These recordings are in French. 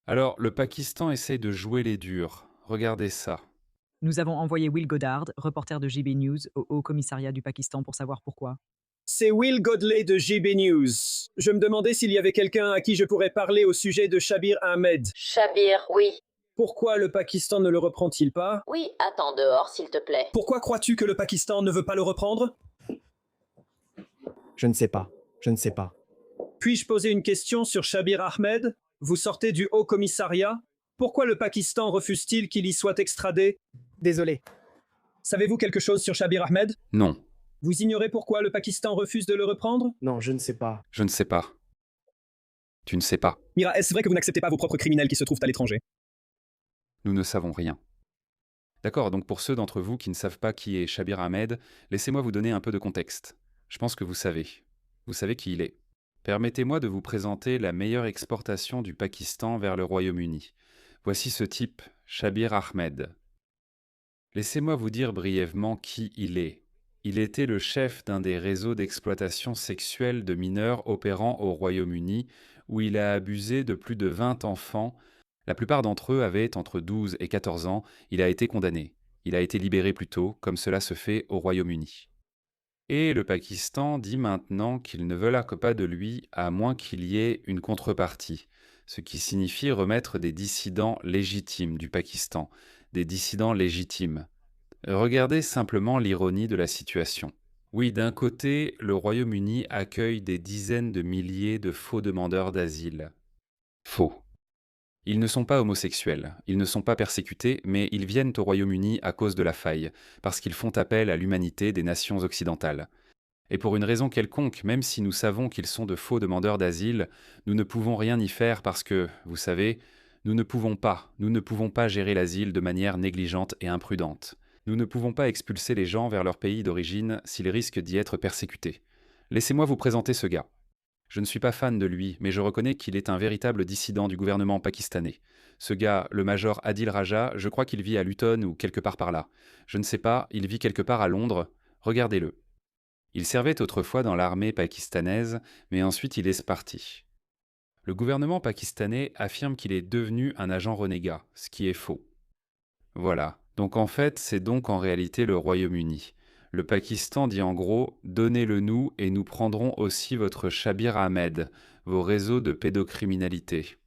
Alors, le Pakistan essaye de jouer les durs. Regardez ça. Nous avons envoyé Will Goddard, reporter de JB News, au Haut Commissariat du Pakistan pour savoir pourquoi. C'est Will Godley de JB News. Je me demandais s'il y avait quelqu'un à qui je pourrais parler au sujet de Shabir Ahmed. Shabir, oui. Pourquoi le Pakistan ne le reprend-il pas? Oui, attends dehors, s'il te plaît. Pourquoi crois-tu que le Pakistan ne veut pas le reprendre? Je ne sais pas. Je ne sais pas. Puis-je poser une question sur Shabir Ahmed? Vous sortez du Haut Commissariat? Pourquoi le Pakistan refuse-t-il qu'il y soit extradé? Désolé. Savez-vous quelque chose sur Shabir Ahmed? Non, Vous ignorez pourquoi le Pakistan refuse de le reprendre? Non, je ne sais pas. je ne sais pas. Tu ne sais pas. Mira, est-ce vrai que vous n'acceptez pas vos propres criminels qui se trouvent à l'étranger? Nous ne savons rien. D'accord, donc pour ceux d'entre vous qui ne savent pas qui est Shabir Ahmed, laissez-moi vous donner un peu de contexte. Je pense que vous savez. Vous savez qui il est. Permettez-moi de vous présenter la meilleure exportation du Pakistan vers le Royaume-Uni. Voici ce type, Shabir Ahmed. Laissez-moi vous dire brièvement qui il est. Il était le chef d'un des réseaux d'exploitation sexuelle de mineurs opérant au Royaume-Uni, où il a abusé de plus de 20 enfants. La plupart d'entre eux avaient entre 12 et 14 ans. Il a été condamné. Il a été libéré plus tôt, comme cela se fait au Royaume-Uni. Et le Pakistan dit maintenant qu'il ne veut pas de lui à moins qu'il y ait une contrepartie, ce qui signifie remettre des dissidents légitimes du Pakistan, des dissidents légitimes. Regardez simplement l'ironie de la situation. Oui, d'un côté, le Royaume-Uni accueille des dizaines de milliers de faux demandeurs d'asile. Faux. Ils ne sont pas homosexuels, ils ne sont pas persécutés, mais ils viennent au Royaume-Uni à cause de la faille, parce qu'ils font appel à l'humanité des nations occidentales. Et pour une raison quelconque, même si nous savons qu'ils sont de faux demandeurs d'asile, nous ne pouvons rien y faire parce que, vous savez, nous ne pouvons pas gérer l'asile de manière négligente et imprudente. Nous ne pouvons pas expulser les gens vers leur pays d'origine s'ils risquent d'y être persécutés. Laissez-moi vous présenter ce gars. Je ne suis pas fan de lui, mais je reconnais qu'il est un véritable dissident du gouvernement pakistanais. Ce gars, le major Adil Raja, je crois qu'il vit à Luton ou quelque part par là. Je ne sais pas, il vit quelque part à Londres. Regardez-le. Il servait autrefois dans l'armée pakistanaise, mais ensuite il est parti. Le gouvernement pakistanais affirme qu'il est devenu un agent renégat, ce qui est faux. Voilà. Donc en fait, c'est donc en réalité le Royaume-Uni. Le Pakistan dit en gros « Donnez-le-nous et nous prendrons aussi votre Shabir Ahmed, vos réseaux de pédocriminalité. »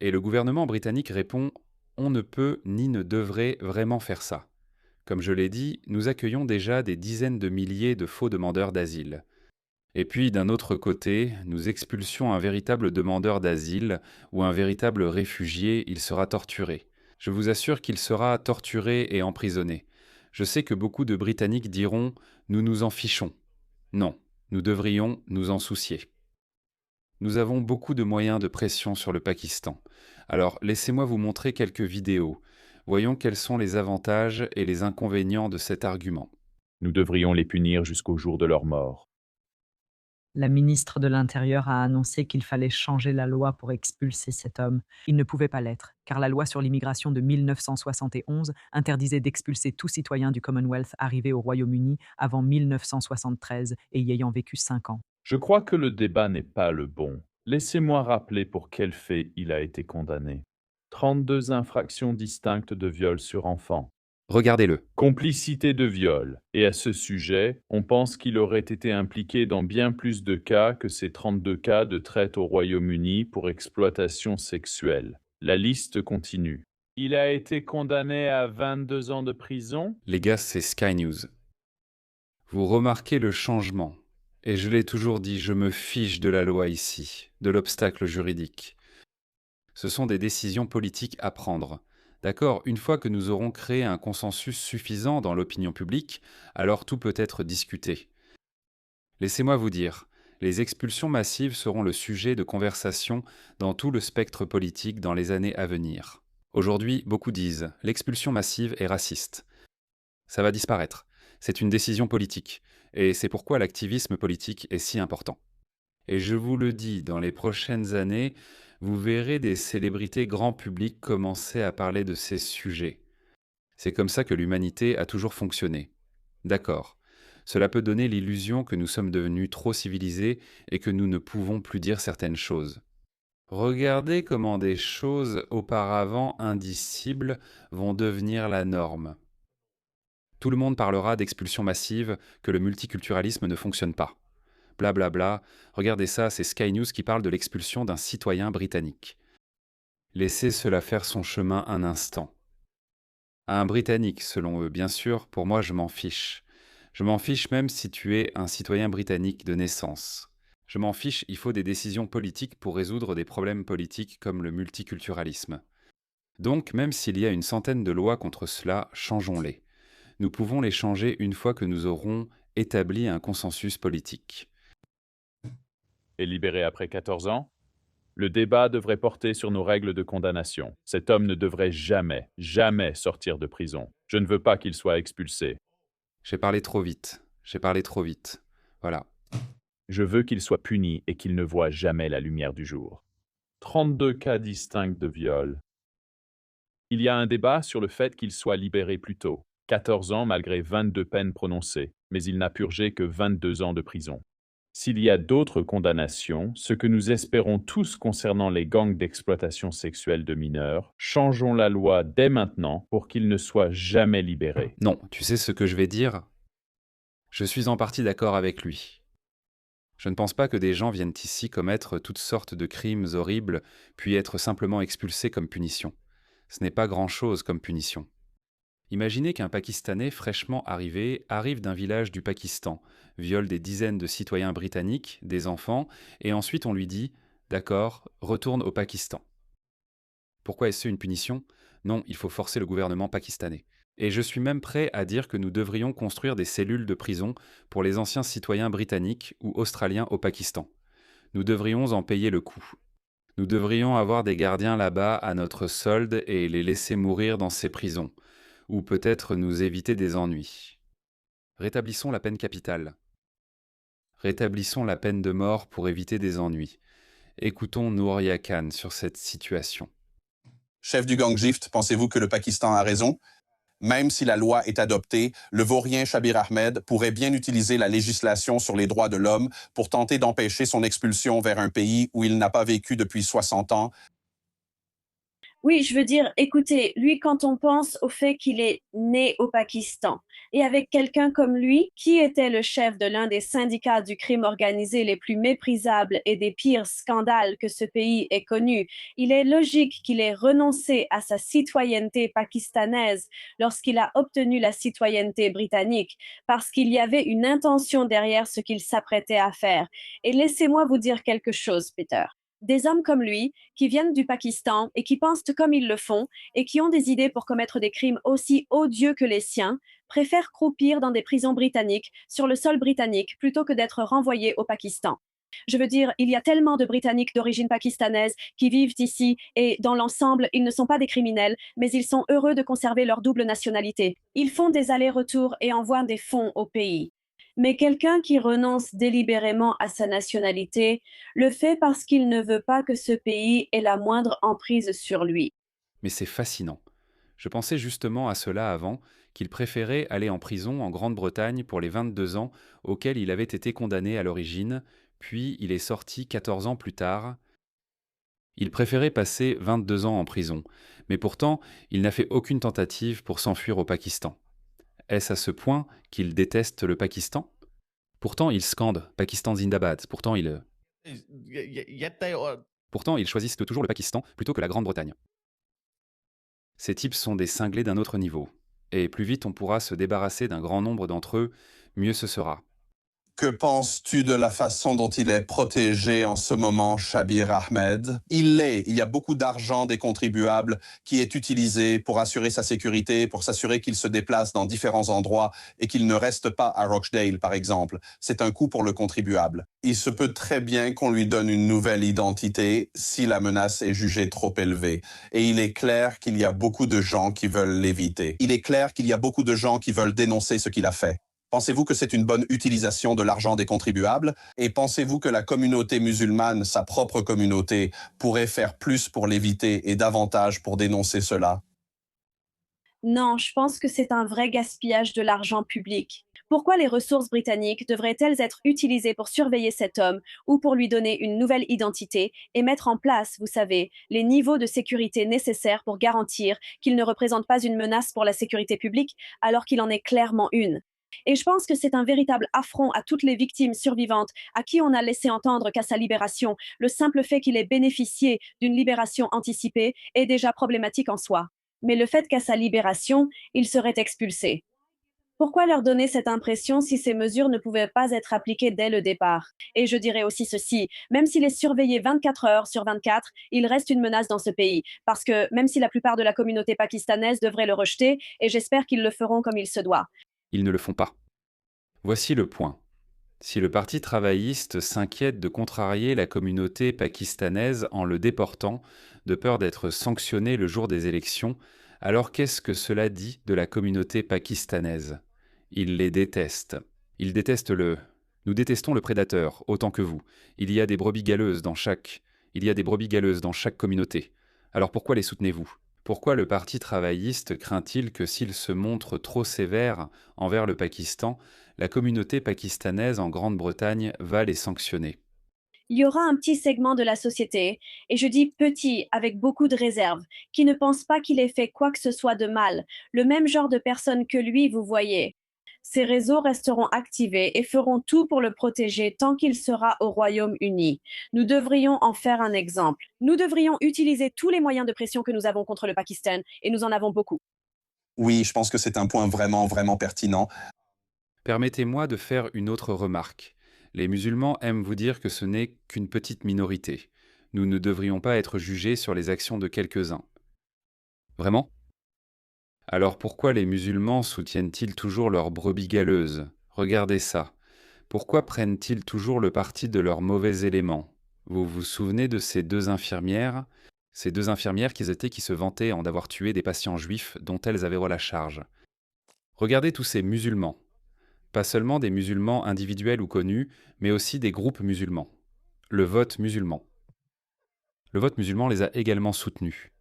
Et le gouvernement britannique répond « On ne peut ni ne devrait vraiment faire ça. » Comme je l'ai dit, nous accueillons déjà des dizaines de milliers de faux demandeurs d'asile. Et puis, d'un autre côté, nous expulsions un véritable demandeur d'asile ou un véritable réfugié, il sera torturé. Je vous assure qu'il sera torturé et emprisonné. Je sais que beaucoup de Britanniques diront « Nous nous en fichons ». Non, nous devrions nous en soucier. Nous avons beaucoup de moyens de pression sur le Pakistan. Alors, laissez-moi vous montrer quelques vidéos. Voyons quels sont les avantages et les inconvénients de cet argument. Nous devrions les punir jusqu'au jour de leur mort. La ministre de l'Intérieur a annoncé qu'il fallait changer la loi pour expulser cet homme. Il ne pouvait pas l'être, car la loi sur l'immigration de 1971 interdisait d'expulser tout citoyen du Commonwealth arrivé au Royaume-Uni avant 1973 et y ayant vécu 5 ans. Je crois que le débat n'est pas le bon. Laissez-moi rappeler pour quel fait il a été condamné. 32 infractions distinctes de viol sur enfant. Regardez-le. Complicité de viol. Et à ce sujet, on pense qu'il aurait été impliqué dans bien plus de cas que ces 32 cas de traite au Royaume-Uni pour exploitation sexuelle. La liste continue. Il a été condamné à 22 ans de prison. Les gars, c'est Sky News. Vous remarquez le changement. Et je l'ai toujours dit, je me fiche de la loi ici, de l'obstacle juridique. Ce sont des décisions politiques à prendre. D'accord, une fois que nous aurons créé un consensus suffisant dans l'opinion publique, alors tout peut être discuté. Laissez-moi vous dire, les expulsions massives seront le sujet de conversation dans tout le spectre politique dans les années à venir. Aujourd'hui, beaucoup disent, l'expulsion massive est raciste. Ça va disparaître. C'est une décision politique. Et c'est pourquoi l'activisme politique est si important. Et je vous le dis, dans les prochaines années, vous verrez des célébrités grand public commencer à parler de ces sujets. C'est comme ça que l'humanité a toujours fonctionné. D'accord. Cela peut donner l'illusion que nous sommes devenus trop civilisés et que nous ne pouvons plus dire certaines choses. Regardez comment des choses auparavant indicibles vont devenir la norme. Tout le monde parlera d'expulsion massive, que le multiculturalisme ne fonctionne pas. Blablabla. Bla bla. Regardez ça, c'est Sky News qui parle de l'expulsion d'un citoyen britannique. Laissez cela faire son chemin un instant. Un Britannique, selon eux, bien sûr, pour moi je m'en fiche. Je m'en fiche même si tu es un citoyen britannique de naissance. Je m'en fiche, il faut des décisions politiques pour résoudre des problèmes politiques comme le multiculturalisme. Donc, même s'il y a une centaine de lois contre cela, changeons-les. Nous pouvons les changer une fois que nous aurons établi un consensus politique. Et libéré après 14 ans? Le débat devrait porter sur nos règles de condamnation. Cet homme ne devrait jamais, jamais sortir de prison. Je ne veux pas qu'il soit expulsé. J'ai parlé trop vite. Voilà. Je veux qu'il soit puni et qu'il ne voie jamais la lumière du jour. 32 cas distincts de viol. Il y a un débat sur le fait qu'il soit libéré plus tôt. 14 ans malgré 22 peines prononcées, mais il n'a purgé que 22 ans de prison. S'il y a d'autres condamnations, ce que nous espérons tous concernant les gangs d'exploitation sexuelle de mineurs, changeons la loi dès maintenant pour qu'il ne soit jamais libéré. Non, tu sais ce que je vais dire? Je suis en partie d'accord avec lui. Je ne pense pas que des gens viennent ici commettre toutes sortes de crimes horribles, puis être simplement expulsés comme punition. Ce n'est pas grand-chose comme punition. Imaginez qu'un Pakistanais fraîchement arrivé arrive d'un village du Pakistan, viole des dizaines de citoyens britanniques, des enfants, et ensuite on lui dit « D'accord, retourne au Pakistan ». Pourquoi est-ce une punition? Non, il faut forcer le gouvernement pakistanais. Et je suis même prêt à dire que nous devrions construire des cellules de prison pour les anciens citoyens britanniques ou australiens au Pakistan. Nous devrions en payer le coût. Nous devrions avoir des gardiens là-bas à notre solde et les laisser mourir dans ces prisons, ou peut-être nous éviter des ennuis. Rétablissons la peine capitale. Rétablissons la peine de mort pour éviter des ennuis. Écoutons Nouria Khan sur cette situation. Chef du gang Gift, pensez-vous que le Pakistan a raison? Même si la loi est adoptée, le vaurien Shabir Ahmed pourrait bien utiliser la législation sur les droits de l'homme pour tenter d'empêcher son expulsion vers un pays où il n'a pas vécu depuis 60 ans. Oui, je veux dire, écoutez, lui, quand on pense au fait qu'il est né au Pakistan, et avec quelqu'un comme lui, qui était le chef de l'un des syndicats du crime organisé les plus méprisables et des pires scandales que ce pays ait connus, il est logique qu'il ait renoncé à sa citoyenneté pakistanaise lorsqu'il a obtenu la citoyenneté britannique, parce qu'il y avait une intention derrière ce qu'il s'apprêtait à faire. Et laissez-moi vous dire quelque chose, Peter. Des hommes comme lui, qui viennent du Pakistan et qui pensent comme ils le font et qui ont des idées pour commettre des crimes aussi odieux que les siens, préfèrent croupir dans des prisons britanniques, sur le sol britannique, plutôt que d'être renvoyés au Pakistan. Je veux dire, il y a tellement de Britanniques d'origine pakistanaise qui vivent ici et dans l'ensemble, ils ne sont pas des criminels, mais ils sont heureux de conserver leur double nationalité. Ils font des allers-retours et envoient des fonds au pays. Mais quelqu'un qui renonce délibérément à sa nationalité le fait parce qu'il ne veut pas que ce pays ait la moindre emprise sur lui. Mais c'est fascinant. Je pensais justement à cela avant, qu'il préférait aller en prison en Grande-Bretagne pour les 22 ans auxquels il avait été condamné à l'origine, puis il est sorti 14 ans plus tard. Il préférait passer 22 ans en prison, mais pourtant, il n'a fait aucune tentative pour s'enfuir au Pakistan. Est-ce à ce point qu'il déteste le Pakistan? Pourtant, il scande « Pakistan Zindabad ». Pourtant, ils choisissent toujours le Pakistan plutôt que la Grande-Bretagne. Ces types sont des cinglés d'un autre niveau. Et plus vite on pourra se débarrasser d'un grand nombre d'entre eux, mieux ce sera. Que penses-tu de la façon dont il est protégé en ce moment, Shabir Ahmed? Il y a beaucoup d'argent des contribuables qui est utilisé pour assurer sa sécurité, pour s'assurer qu'il se déplace dans différents endroits et qu'il ne reste pas à Rochdale, par exemple. C'est un coût pour le contribuable. Il se peut très bien qu'on lui donne une nouvelle identité si la menace est jugée trop élevée. Et il est clair qu'il y a beaucoup de gens qui veulent l'éviter. Il est clair qu'il y a beaucoup de gens qui veulent dénoncer ce qu'il a fait. Pensez-vous que c'est une bonne utilisation de l'argent des contribuables? Et pensez-vous que la communauté musulmane, sa propre communauté, pourrait faire plus pour l'éviter et davantage pour dénoncer cela? Non, je pense que c'est un vrai gaspillage de l'argent public. Pourquoi les ressources britanniques devraient-elles être utilisées pour surveiller cet homme ou pour lui donner une nouvelle identité et mettre en place, vous savez, les niveaux de sécurité nécessaires pour garantir qu'il ne représente pas une menace pour la sécurité publique alors qu'il en est clairement une? Et je pense que c'est un véritable affront à toutes les victimes survivantes à qui on a laissé entendre qu'à sa libération, le simple fait qu'il ait bénéficié d'une libération anticipée est déjà problématique en soi. Mais le fait qu'à sa libération, il serait expulsé. Pourquoi leur donner cette impression si ces mesures ne pouvaient pas être appliquées dès le départ? Et je dirais aussi ceci, même s'il est surveillé 24 heures sur 24, il reste une menace dans ce pays, parce que même si la plupart de la communauté pakistanaise devrait le rejeter, et j'espère qu'ils le feront comme il se doit. Ils ne le font pas. Voici le point. Si le Parti travailliste s'inquiète de contrarier la communauté pakistanaise en le déportant, de peur d'être sanctionné le jour des élections, alors qu'est-ce que cela dit de la communauté pakistanaise? Ils les détestent. Ils détestent le... Nous détestons le prédateur, autant que vous. Il y a des brebis galeuses dans chaque communauté. Alors pourquoi les soutenez-vous? Pourquoi le Parti travailliste craint-il que s'il se montre trop sévère envers le Pakistan, la communauté pakistanaise en Grande-Bretagne va les sanctionner? Il y aura un petit segment de la société, et je dis petit avec beaucoup de réserve, qui ne pense pas qu'il ait fait quoi que ce soit de mal, le même genre de personne que lui, vous voyez. Ces réseaux resteront activés et feront tout pour le protéger tant qu'il sera au Royaume-Uni. Nous devrions en faire un exemple. Nous devrions utiliser tous les moyens de pression que nous avons contre le Pakistan, et nous en avons beaucoup. Oui, je pense que c'est un point vraiment, vraiment pertinent. Permettez-moi de faire une autre remarque. Les musulmans aiment vous dire que ce n'est qu'une petite minorité. Nous ne devrions pas être jugés sur les actions de quelques-uns. Vraiment? Alors pourquoi les musulmans soutiennent-ils toujours leurs brebis galeuses? Regardez ça. Pourquoi prennent-ils toujours le parti de leurs mauvais éléments? Vous vous souvenez de ces deux infirmières qui se vantaient en d'avoir tué des patients juifs dont elles avaient la charge. Regardez tous ces musulmans. Pas seulement des musulmans individuels ou connus, mais aussi des groupes musulmans. Le vote musulman. Le vote musulman les a également soutenus.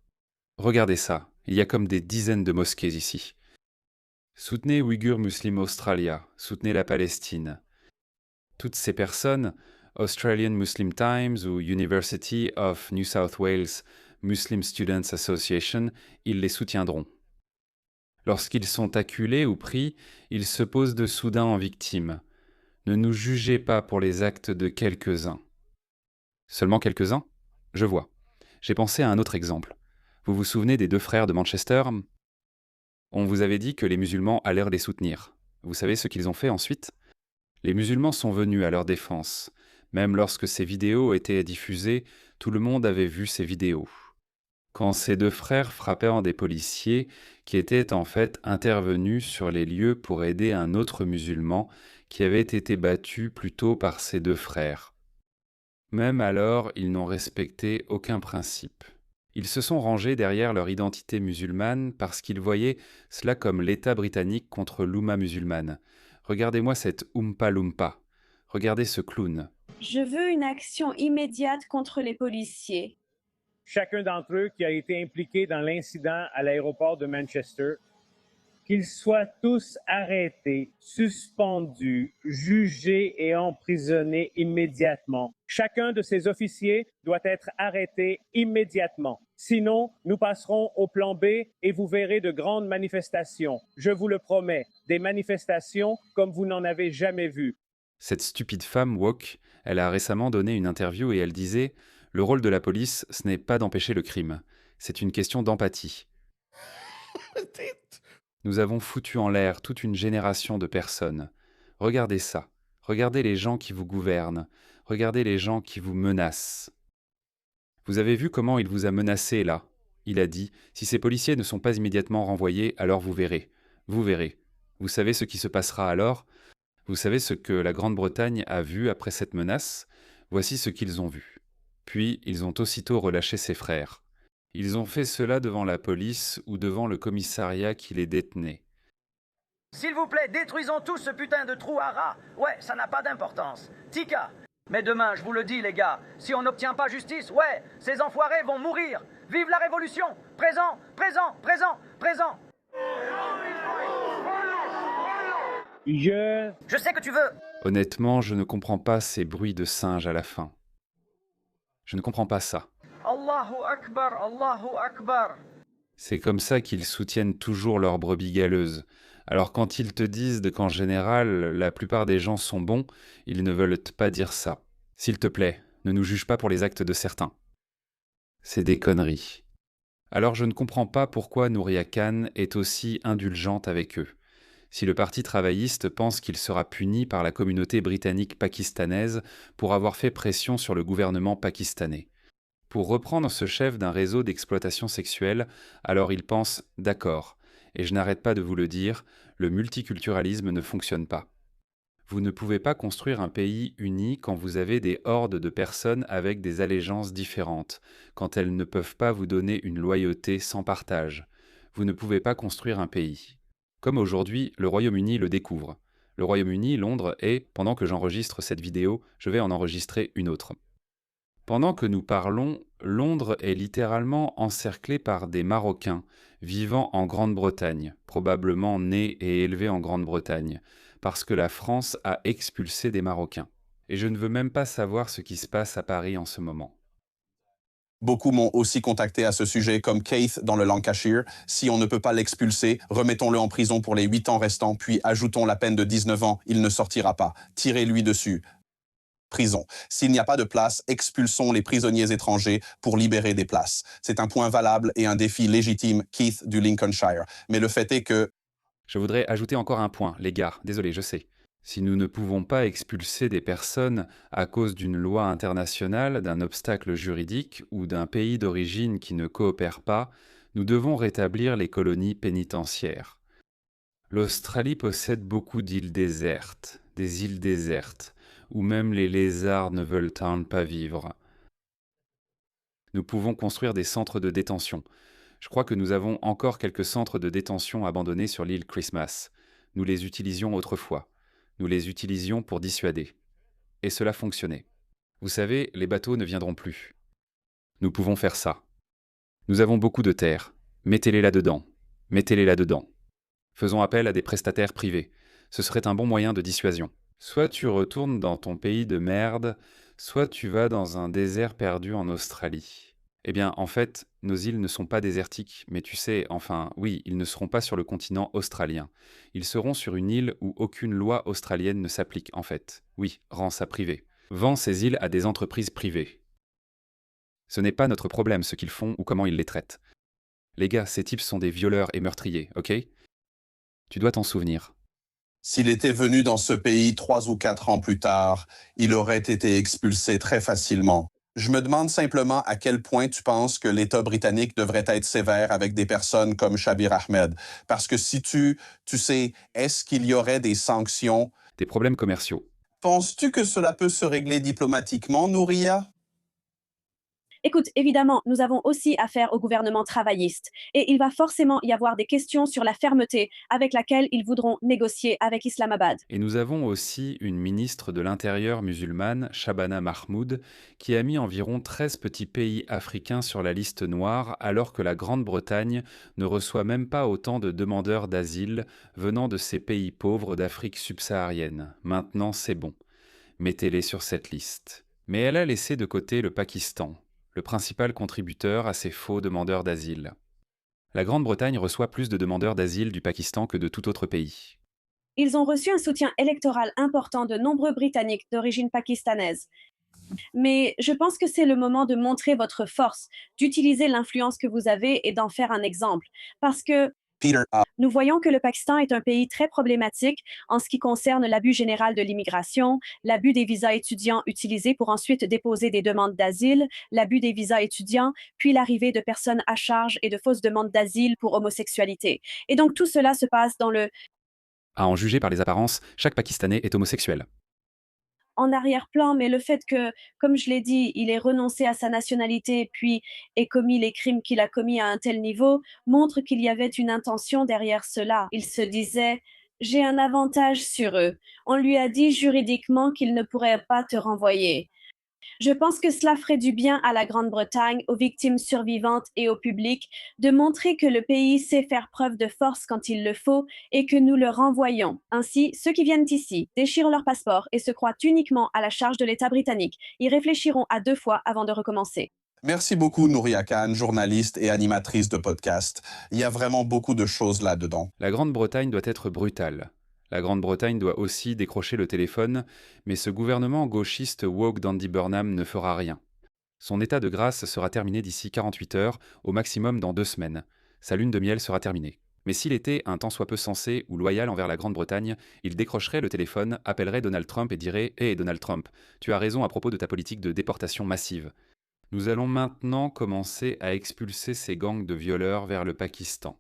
Regardez ça, il y a comme des dizaines de mosquées ici. Soutenez Uyghur Muslim Australia, soutenez la Palestine. Toutes ces personnes, Australian Muslim Times ou University of New South Wales Muslim Students Association, ils les soutiendront. Lorsqu'ils sont acculés ou pris, ils se posent de soudain en victimes. Ne nous jugez pas pour les actes de quelques-uns. Seulement quelques-uns? Je vois. J'ai pensé à un autre exemple. Vous vous souvenez des deux frères de Manchester? On vous avait dit que les musulmans allèrent les soutenir. Vous savez ce qu'ils ont fait ensuite? Les musulmans sont venus à leur défense. Même lorsque ces vidéos étaient diffusées, tout le monde avait vu ces vidéos. Quand ces deux frères frappèrent des policiers qui étaient en fait intervenus sur les lieux pour aider un autre musulman qui avait été battu plus tôt par ces deux frères. Même alors, ils n'ont respecté aucun principe. Ils se sont rangés derrière leur identité musulmane parce qu'ils voyaient cela comme l'État britannique contre l'Oumma musulmane. Regardez-moi cette Oompa Loompa. Regardez ce clown. Je veux une action immédiate contre les policiers. Chacun d'entre eux qui a été impliqué dans l'incident à l'aéroport de Manchester, qu'ils soient tous arrêtés, suspendus, jugés et emprisonnés immédiatement. Chacun de ces officiers doit être arrêté immédiatement. Sinon, nous passerons au plan B et vous verrez de grandes manifestations. Je vous le promets, des manifestations comme vous n'en avez jamais vu. Cette stupide femme woke, elle a récemment donné une interview et elle disait « Le rôle de la police, ce n'est pas d'empêcher le crime. C'est une question d'empathie. » Nous avons foutu en l'air toute une génération de personnes. Regardez ça. Regardez les gens qui vous gouvernent. Regardez les gens qui vous menacent. Vous avez vu comment il vous a menacé là? Il a dit « Si ces policiers ne sont pas immédiatement renvoyés, alors vous verrez. Vous verrez. Vous savez ce qui se passera alors? Vous savez ce que la Grande-Bretagne a vu après cette menace? Voici ce qu'ils ont vu. » Puis, ils ont aussitôt relâché ses frères. Ils ont fait cela devant la police ou devant le commissariat qui les détenait. S'il vous plaît, détruisons tous ce putain de trou à rats. Ouais, ça n'a pas d'importance. Tika. Mais demain, je vous le dis, les gars, si on n'obtient pas justice, ouais, ces enfoirés vont mourir. Vive la révolution! Présent, présent, présent, présent! Je... Je sais que tu veux. Honnêtement, je ne comprends pas ces bruits de singes à la fin. Je ne comprends pas ça. Allahu Akbar, Allahu Akbar. C'est comme ça qu'ils soutiennent toujours leurs brebis galeuses. Alors quand ils te disent qu'en général, la plupart des gens sont bons, ils ne veulent pas dire ça. S'il te plaît, ne nous juge pas pour les actes de certains. C'est des conneries. Alors je ne comprends pas pourquoi Nouria Khan est aussi indulgente avec eux. Si le Parti travailliste pense qu'il sera puni par la communauté britannique pakistanaise pour avoir fait pression sur le gouvernement pakistanais. Pour reprendre ce chef d'un réseau d'exploitation sexuelle, alors il pense « d'accord », et je n'arrête pas de vous le dire, le multiculturalisme ne fonctionne pas. Vous ne pouvez pas construire un pays uni quand vous avez des hordes de personnes avec des allégeances différentes, quand elles ne peuvent pas vous donner une loyauté sans partage. Vous ne pouvez pas construire un pays. Comme aujourd'hui, le Royaume-Uni le découvre. Le Royaume-Uni, Londres, et, pendant que j'enregistre cette vidéo, je vais en enregistrer une autre. Pendant que nous parlons, Londres est littéralement encerclé par des Marocains vivant en Grande-Bretagne, probablement nés et élevés en Grande-Bretagne, parce que la France a expulsé des Marocains. Et je ne veux même pas savoir ce qui se passe à Paris en ce moment. Beaucoup m'ont aussi contacté à ce sujet, comme Keith dans le Lancashire. Si on ne peut pas l'expulser, remettons-le en prison pour les 8 ans restants, puis ajoutons la peine de 19 ans. Il ne sortira pas. Tirez-lui dessus. Prison. S'il n'y a pas de place, expulsons les prisonniers étrangers pour libérer des places. C'est un point valable et un défi légitime, Keith du Lincolnshire. Mais le fait est que... Je voudrais ajouter encore un point, les gars. Désolé, je sais. Si nous ne pouvons pas expulser des personnes à cause d'une loi internationale, d'un obstacle juridique ou d'un pays d'origine qui ne coopère pas, nous devons rétablir les colonies pénitentiaires. L'Australie possède beaucoup d'îles désertes, des îles désertes, où même les lézards ne veulent pas vivre. Nous pouvons construire des centres de détention. Je crois que nous avons encore quelques centres de détention abandonnés sur l'île Christmas. Nous les utilisions autrefois. Nous les utilisions pour dissuader. Et cela fonctionnait. Vous savez, les bateaux ne viendront plus. Nous pouvons faire ça. Nous avons beaucoup de terres. Mettez-les là-dedans. Mettez-les là-dedans. Faisons appel à des prestataires privés. Ce serait un bon moyen de dissuasion. Soit tu retournes dans ton pays de merde, soit tu vas dans un désert perdu en Australie. Eh bien, en fait, nos îles ne sont pas désertiques, mais tu sais, enfin, oui, ils ne seront pas sur le continent australien. Ils seront sur une île où aucune loi australienne ne s'applique, en fait. Oui, rends ça privé. Vends ces îles à des entreprises privées. Ce n'est pas notre problème ce qu'ils font ou comment ils les traitent. Les gars, ces types sont des violeurs et meurtriers, ok? Tu dois t'en souvenir. S'il était venu dans ce pays 3 ou 4 ans plus tard, il aurait été expulsé très facilement. Je me demande simplement à quel point tu penses que l'État britannique devrait être sévère avec des personnes comme Shabir Ahmed. Parce que si tu sais, est-ce qu'il y aurait des sanctions? Des problèmes commerciaux. Penses-tu que cela peut se régler diplomatiquement, Nouria? Écoute, évidemment, nous avons aussi affaire au gouvernement travailliste et il va forcément y avoir des questions sur la fermeté avec laquelle ils voudront négocier avec Islamabad. Et nous avons aussi une ministre de l'Intérieur musulmane, Shabana Mahmoud, qui a mis environ 13 petits pays africains sur la liste noire, alors que la Grande-Bretagne ne reçoit même pas autant de demandeurs d'asile venant de ces pays pauvres d'Afrique subsaharienne. Maintenant, c'est bon. Mettez-les sur cette liste. Mais elle a laissé de côté le Pakistan, le principal contributeur à ces faux demandeurs d'asile. La Grande-Bretagne reçoit plus de demandeurs d'asile du Pakistan que de tout autre pays. Ils ont reçu un soutien électoral important de nombreux Britanniques d'origine pakistanaise. Mais je pense que c'est le moment de montrer votre force, d'utiliser l'influence que vous avez et d'en faire un exemple. Parce que Peter, nous voyons que le Pakistan est un pays très problématique en ce qui concerne l'abus général de l'immigration, l'abus des visas étudiants utilisés pour ensuite déposer des demandes d'asile, l'abus des visas étudiants, puis l'arrivée de personnes à charge et de fausses demandes d'asile pour homosexualité. Et donc tout cela se passe dans le... À en juger par les apparences, chaque Pakistanais est homosexuel. En arrière-plan, mais le fait que, comme je l'ai dit, il ait renoncé à sa nationalité puis ait commis les crimes qu'il a commis à un tel niveau, montre qu'il y avait une intention derrière cela. Il se disait « J'ai un avantage sur eux ». On lui a dit juridiquement qu'il ne pourrait pas te renvoyer. Je pense que cela ferait du bien à la Grande-Bretagne, aux victimes survivantes et au public de montrer que le pays sait faire preuve de force quand il le faut et que nous le renvoyons. Ainsi, ceux qui viennent ici, déchirent leur passeport et se croient uniquement à la charge de l'État britannique, y réfléchiront à 2 fois avant de recommencer. Merci beaucoup, Nouria Khan, journaliste et animatrice de podcast. Il y a vraiment beaucoup de choses là-dedans. La Grande-Bretagne doit être brutale. La Grande-Bretagne doit aussi décrocher le téléphone, mais ce gouvernement gauchiste woke d'Andy Burnham ne fera rien. Son état de grâce sera terminé d'ici 48 heures, au maximum dans 2 semaines. Sa lune de miel sera terminée. Mais s'il était un tant soit peu sensé ou loyal envers la Grande-Bretagne, il décrocherait le téléphone, appellerait Donald Trump et dirait « Hé Donald Trump, tu as raison à propos de ta politique de déportation massive. Nous allons maintenant commencer à expulser ces gangs de violeurs vers le Pakistan.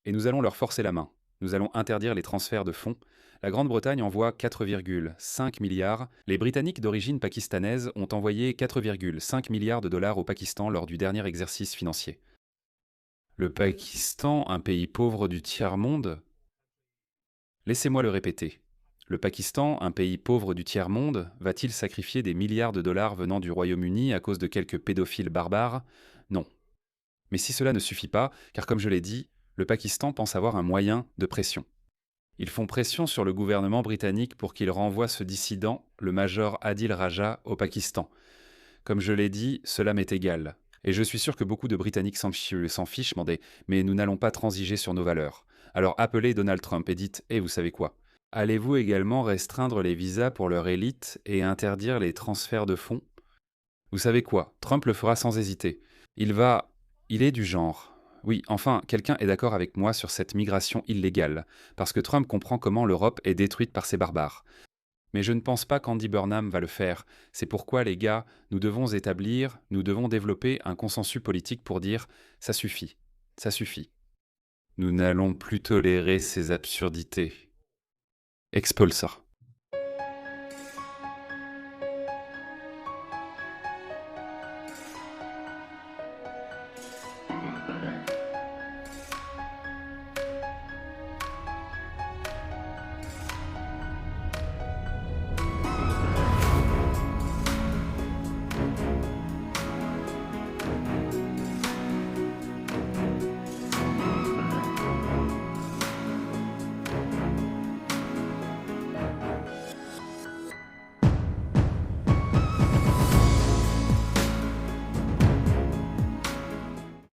Et nous allons leur forcer la main. Nous allons interdire les transferts de fonds. La Grande-Bretagne envoie 4,5 milliards. Les Britanniques d'origine pakistanaise ont envoyé 4,5 milliards de dollars au Pakistan lors du dernier exercice financier. Le Pakistan, un pays pauvre du tiers-monde ? Laissez-moi le répéter. Le Pakistan, un pays pauvre du tiers-monde, va-t-il sacrifier des milliards de dollars venant du Royaume-Uni à cause de quelques pédophiles barbares ? Non. Mais si cela ne suffit pas, car comme je l'ai dit, le Pakistan pense avoir un moyen de pression. Ils font pression sur le gouvernement britannique pour qu'il renvoie ce dissident, le major Adil Raja, au Pakistan. Comme je l'ai dit, cela m'est égal. Et je suis sûr que beaucoup de Britanniques s'en fichent, mais nous n'allons pas transiger sur nos valeurs. Alors appelez Donald Trump et dites « vous savez quoi ? Allez-vous également restreindre les visas pour leur élite et interdire les transferts de fonds ? Vous savez quoi ? Trump le fera sans hésiter. Il est du genre. Oui, enfin, quelqu'un est d'accord avec moi sur cette migration illégale, parce que Trump comprend comment l'Europe est détruite par ces barbares. Mais je ne pense pas qu'Andy Burnham va le faire. C'est pourquoi, les gars, nous devons développer un consensus politique pour dire « ça suffit, ça suffit ». Nous n'allons plus tolérer ces absurdités. Expulsor.